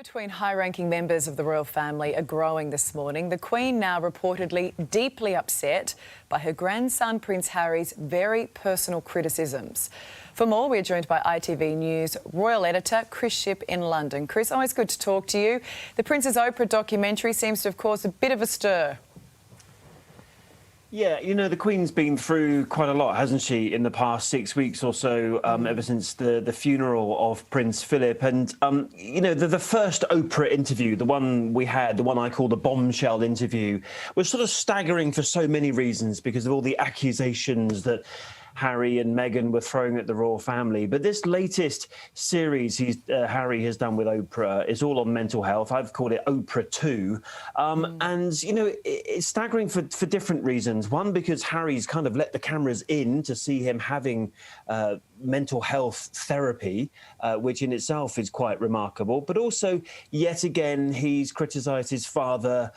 Between high-ranking members of the royal family are growing this morning. The Queen now reportedly deeply upset by her grandson Prince Harry's very personal criticisms. For more, we're joined by ITV News royal editor Chris Shipp in London. Chris, always good to talk to you. The Princess Oprah documentary seems to have caused a bit of a stir. Yeah, you know, the Queen's been through quite a lot, hasn't she, in the past 6 weeks or so, ever since the funeral of Prince Philip. And, you know, the first Oprah interview, the one we had, the one I call the bombshell interview, was sort of staggering for so many reasons because of all the accusations that Harry and Meghan were throwing at the royal family. But this latest series Harry has done with Oprah is all on mental health. I've called it Oprah 2. And, you know, it's staggering for different reasons. One, because Harry's kind of let the cameras in to see him having mental health therapy, which in itself is quite remarkable. But also, yet again, he's criticised his father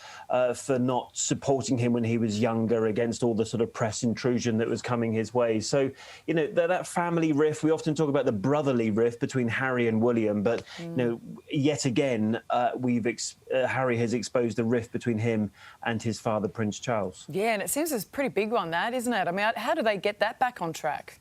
for not supporting him when he was younger against all the sort of press intrusion that was coming his way. So, you know, that family rift, we often talk about the brotherly rift between Harry and William, but, you know, yet again, Harry has exposed the rift between him and his father, Prince Charles. Yeah, and it seems it's a pretty big one, that, isn't it? I mean, how do they get that back on track?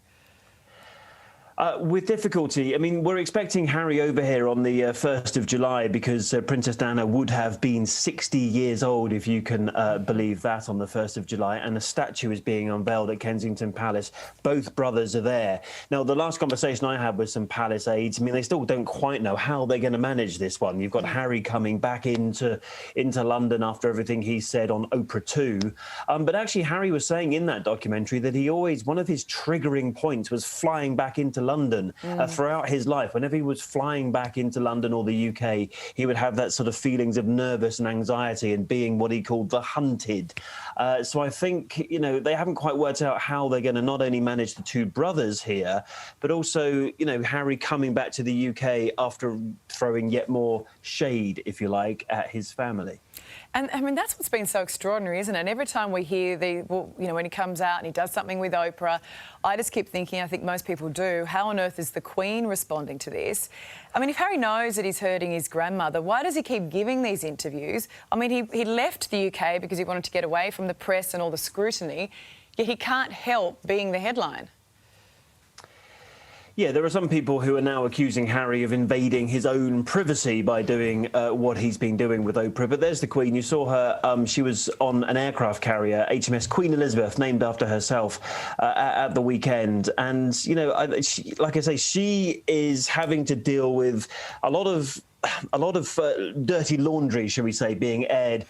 With difficulty. I mean, we're expecting Harry over here on the 1st of July because Princess Diana would have been 60 years old, if you can believe that, on the 1st of July, and a statue is being unveiled at Kensington Palace. Both brothers are there. Now, the last conversation I had with some palace aides, I mean, they still don't quite know how they're going to manage this one. You've got Harry coming back into London after everything he said on Oprah 2. But actually, Harry was saying in that documentary that he always, one of his triggering points was flying back into London throughout his life. Whenever he was flying back into London or the UK, he would have that sort of feelings of nervous and anxiety and being what he called the hunted. So I think, you know, they haven't quite worked out how they're going to not only manage the two brothers here, but also, you know, Harry coming back to the UK after throwing yet more shade, if you like, at his family. And, I mean, that's what's been so extraordinary, isn't it? And every time we hear you know, when he comes out and he does something with Oprah, I just keep thinking, I think most people do, how on earth is the Queen responding to this? I mean, if Harry knows that he's hurting his grandmother, why does he keep giving these interviews? I mean, he left the UK because he wanted to get away from the press and all the scrutiny, yet he can't help being the headline. Yeah, there are some people who are now accusing Harry of invading his own privacy by doing what he's been doing with Oprah. But there's the Queen. You saw her. She was on an aircraft carrier, HMS Queen Elizabeth, named after herself, at the weekend. And, you know, like I say, she is having to deal with a lot of dirty laundry, shall we say, being aired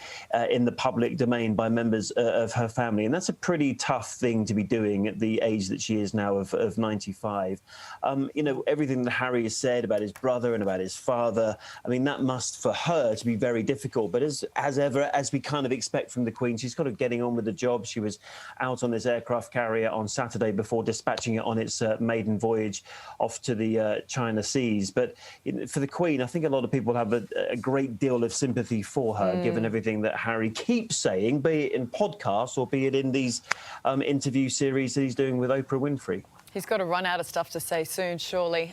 in the public domain by members of her family. And that's a pretty tough thing to be doing at the age that she is now of 95. You know, everything that Harry has said about his brother and about his father, I mean, that must, for her, to be very difficult. But as ever, as we kind of expect from the Queen, she's kind of getting on with the job. She was out on this aircraft carrier on Saturday before dispatching it on its maiden voyage off to the China seas. But for the Queen, I think a lot of people have a great deal of sympathy for her, given everything that Harry keeps saying, be it in podcasts or be it in these interview series that he's doing with Oprah Winfrey. He's got to run out of stuff to say soon, surely.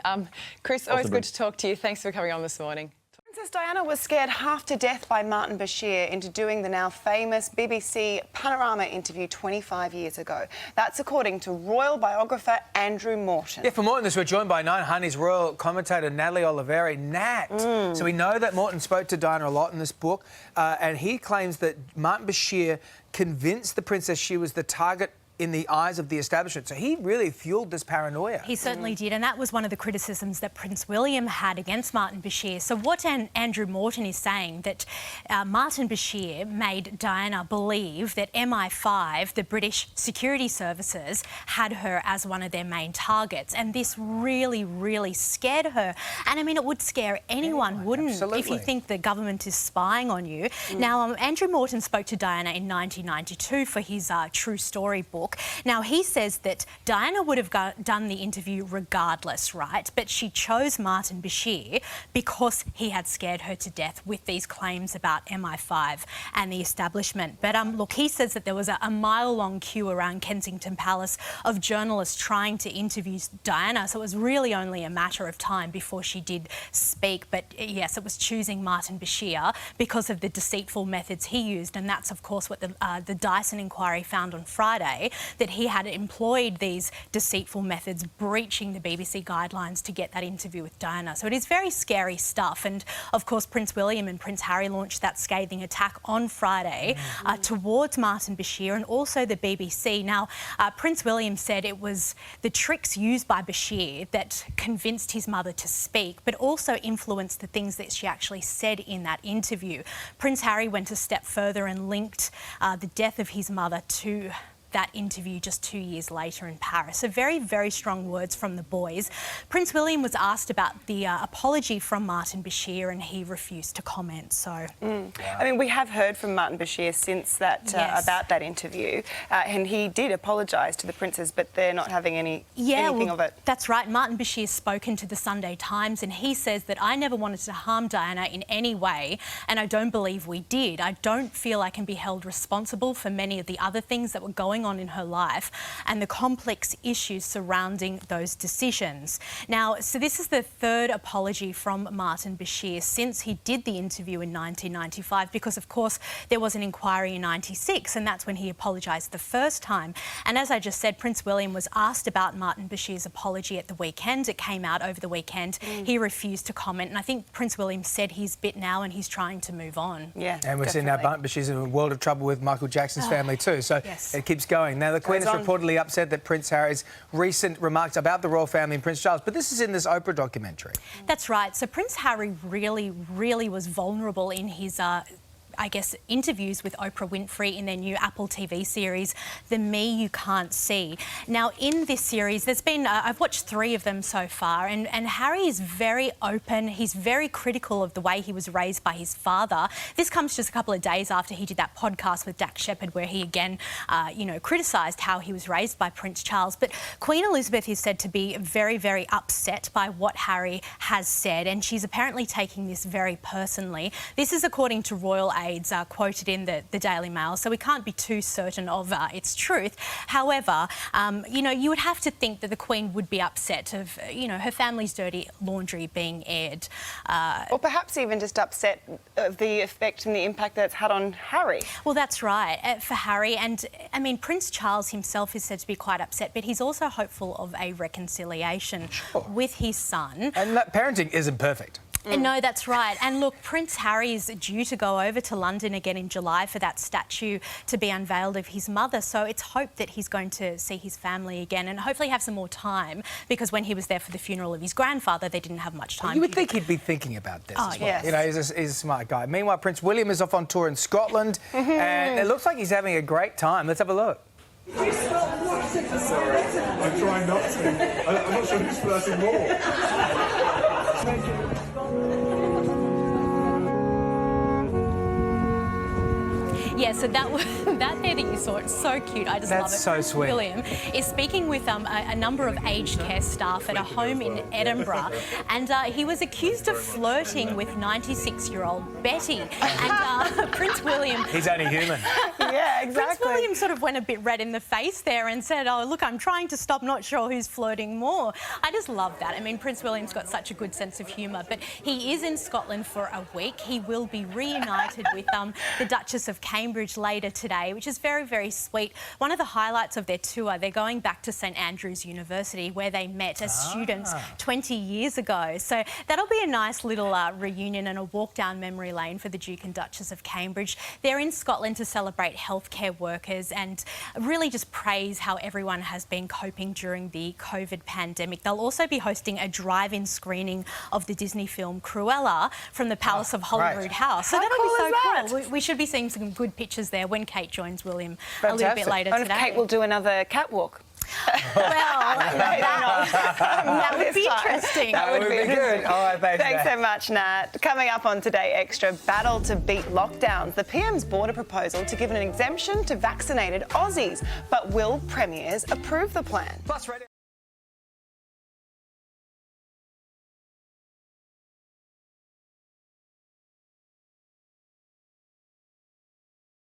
Chris, always good to talk to you. Thanks for coming on this morning. Princess Diana was scared half to death by Martin Bashir into doing the now famous BBC Panorama interview 25 years ago. That's according to royal biographer Andrew Morton. Yeah, for more on this, we're joined by 9Honey's royal commentator Natalie Oliveri. Nat, so we know that Morton spoke to Diana a lot in this book, and he claims that Martin Bashir convinced the princess she was the target in the eyes of the establishment. So he really fueled this paranoia. He certainly did, and that was one of the criticisms that Prince William had against Martin Bashir. So what Andrew Morton is saying, that Martin Bashir made Diana believe that MI5, the British security services, had her as one of their main targets, and this really, really scared her. And I mean, it would scare anyone, wouldn't it, if you think the government is spying on you. Now, Andrew Morton spoke to Diana in 1992 for his True Story book. book. Now, he says that Diana would have done the interview regardless, right? But she chose Martin Bashir because he had scared her to death with these claims about MI5 and the establishment. But look, he says that there was a mile-long queue around Kensington Palace of journalists trying to interview Diana, so it was really only a matter of time before she did speak. But yes, it was choosing Martin Bashir because of the deceitful methods he used, and that's of course what the Dyson inquiry found on Friday, that he had employed these deceitful methods, breaching the BBC guidelines to get that interview with Diana. So it is very scary stuff. And of course, Prince William and Prince Harry launched that scathing attack on Friday towards Martin Bashir and also the BBC. Now, Prince William said it was the tricks used by Bashir that convinced his mother to speak, but also influenced the things that she actually said in that interview. Prince Harry went a step further and linked the death of his mother to that interview just 2 years later in Paris. So very, very strong words from the boys. Prince William was asked about the apology from Martin Bashir and he refused to comment. So, I mean, we have heard from Martin Bashir since that about that interview, and he did apologise to the princes, but they're not having anything of it. That's right. Martin Bashir's spoken to the Sunday Times and he says that I never wanted to harm Diana in any way, and I don't believe we did. I don't feel I can be held responsible for many of the other things that were going on in her life and the complex issues surrounding those decisions. Now, so this is the third apology from Martin Bashir since he did the interview in 1995, because of course there was an inquiry in 96 and that's when he apologised the first time. And as I just said, Prince William was asked about Martin Bashir's apology at the weekend. It came out over the weekend. He refused to comment, and I think Prince William said he's bit now and he's trying to move on. Yeah, and we're seeing now Martin Bashir's in a world of trouble with Michael Jackson's family too, so it keeps going. Now, the Queen is reportedly upset that Prince Harry's recent remarks about the royal family and Prince Charles, but this is in this Oprah documentary. That's right. So Prince Harry really was vulnerable in his I guess, interviews with Oprah Winfrey in their new Apple TV series, The Me You Can't See. Now, in this series, there's been, I've watched 3 of them so far, and Harry is very open. He's very critical of the way he was raised by his father. This comes just a couple of days after he did that podcast with Dax Shepard, where he again, criticised how he was raised by Prince Charles. But Queen Elizabeth is said to be very, very upset by what Harry has said, and she's apparently taking this very personally. This is according to royal aides quoted in the Daily Mail, so we can't be too certain of its truth. However, you would have to think that the Queen would be upset of, her family's dirty laundry being aired. Or perhaps even just upset of the effect and the impact that it's had on Harry. Well, that's right, for Harry. And, I mean, Prince Charles himself is said to be quite upset, but he's also hopeful of a reconciliation with his son. And that parenting isn't perfect. No, that's right. And look, Prince Harry is due to go over to London again in July for that statue to be unveiled of his mother. So it's hoped that he's going to see his family again and hopefully have some more time, because when he was there for the funeral of his grandfather, they didn't have much time. You would think he'd be thinking about this as well. Yes. He's a smart guy. Meanwhile, Prince William is off on tour in Scotland and it looks like he's having a great time. Let's have a look. Sorry, I'm trying not to. I'm not sure who's flirting more. Thank you. Yeah, so that there that you saw, it's so cute. I just love it. That's so Prince sweet. William is speaking with a number of aged care staff at a home in Edinburgh, and he was accused of flirting with 96-year-old Betty. And Prince William... He's only human. Yeah, exactly. Prince William sort of went a bit red in the face there and said, oh, look, I'm trying to stop, not sure who's flirting more. I just love that. I mean, Prince William's got such a good sense of humour, but he is in Scotland for a week. He will be reunited with the Duchess of Cambridge later today, which is very, very sweet. One of the highlights of their tour, they're going back to St Andrews University, where they met as students 20 years ago. So that'll be a nice little reunion and a walk down memory lane for the Duke and Duchess of Cambridge. They're in Scotland to celebrate healthcare workers and really just praise how everyone has been coping during the COVID pandemic. They'll also be hosting a drive-in screening of the Disney film Cruella from the Palace of Holyrood House. So How that'll cool be is that? so cool. We should be seeing some good pictures there when Kate joins William a little Fantastic. bit later And today. if Kate will do another catwalk. Well, That would be interesting. That would be good. All right, thanks, Thanks Nat. so much, Nat. Coming up on Today Extra, battle to beat lockdowns. The PM's border proposal to give an exemption to vaccinated Aussies. But will premiers approve the plan? Plus, radio.